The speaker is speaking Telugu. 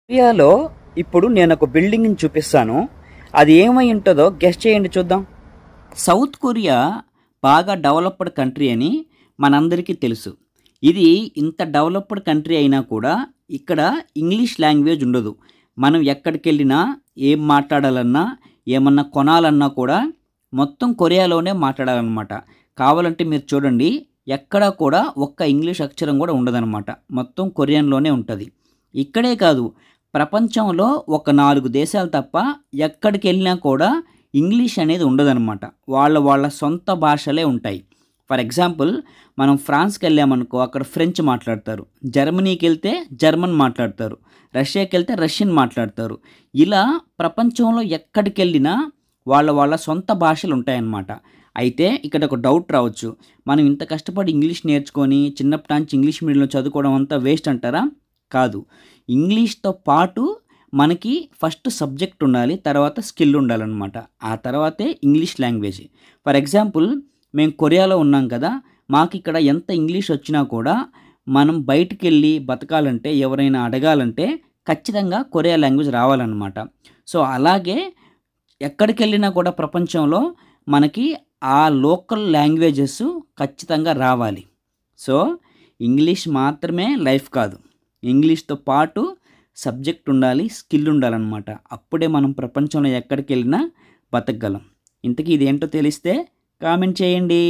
ఇండియాలో ఇప్పుడు నేను ఒక బిల్డింగ్ని చూపిస్తాను. అది ఏమై ఉంటుందో గెస్ చేయండి చూద్దాం. సౌత్ కొరియా బాగా డెవలప్డ్ కంట్రీ అని మనందరికీ తెలుసు. ఇది ఇంత డెవలప్డ్ కంట్రీ అయినా కూడా ఇక్కడ ఇంగ్లీష్ లాంగ్వేజ్ ఉండదు. మనం ఎక్కడికి వెళ్ళినా ఏం మాట్లాడాలన్నా ఏమన్నా కొనాలన్నా కూడా మొత్తం కొరియాలోనే మాట్లాడాలన్నమాట. కావాలంటే మీరు చూడండి, ఎక్కడా కూడా ఒక్క ఇంగ్లీష్ అక్షరం కూడా ఉండదన్నమాట. మొత్తం కొరియన్లోనే ఉంటుంది. ఇక్కడే కాదు, ప్రపంచంలో ఒక 4 దేశాలు తప్ప ఎక్కడికి వెళ్ళినా కూడా ఇంగ్లీష్ అనేది ఉండదన్నమాట. వాళ్ళ సొంత భాషలే ఉంటాయి. ఫర్ ఎగ్జాంపుల్, మనం ఫ్రాన్స్కి వెళ్ళామనుకో, అక్కడ ఫ్రెంచ్ మాట్లాడతారు. జర్మనీకి వెళ్తే జర్మన్ మాట్లాడతారు. రష్యాకి వెళ్తే రష్యన్ మాట్లాడతారు. ఇలా ప్రపంచంలో ఎక్కడికి వెళ్ళినా వాళ్ళ సొంత భాషలు ఉంటాయన్నమాట. అయితే ఇక్కడ ఒక డౌట్ రావచ్చు, మనం ఇంత కష్టపడి ఇంగ్లీష్ నేర్చుకొని చిన్నప్పటి నుంచి ఇంగ్లీష్ మీడియంలో చదువుకోవడం అంతా వేస్ట్ అంటారా? కాదు. ఇంగ్లీష్తో పాటు మనకి ఫస్ట్ సబ్జెక్ట్ ఉండాలి, తర్వాత స్కిల్ ఉండాలన్నమాట. ఆ తర్వాతే ఇంగ్లీష్ లాంగ్వేజ్. ఫర్ ఎగ్జాంపుల్, మేము కొరియాలో ఉన్నాం కదా, మాకు ఇక్కడ ఎంత ఇంగ్లీష్ వచ్చినా కూడా మనం బయటికి వెళ్ళి బతకాలంటే, ఎవరైనా అడగాలంటే ఖచ్చితంగా కొరియా లాంగ్వేజ్ రావాలన్నమాట. సో అలాగే ఎక్కడికి వెళ్ళినా కూడా ప్రపంచంలో మనకి ఆ లోకల్ లాంగ్వేజెస్ ఖచ్చితంగా రావాలి. సో ఇంగ్లీష్ మాత్రమే లైఫ్ కాదు, ఇంగ్లీష్తో పాటు సబ్జెక్ట్ ఉండాలి, స్కిల్ ఉండాలన్నమాట. అప్పుడే మనం ప్రపంచంలో ఎక్కడికి వెళ్ళినా బతకగలం. ఇంతకీ ఇదేంటో తెలిస్తే కామెంట్ చేయండి.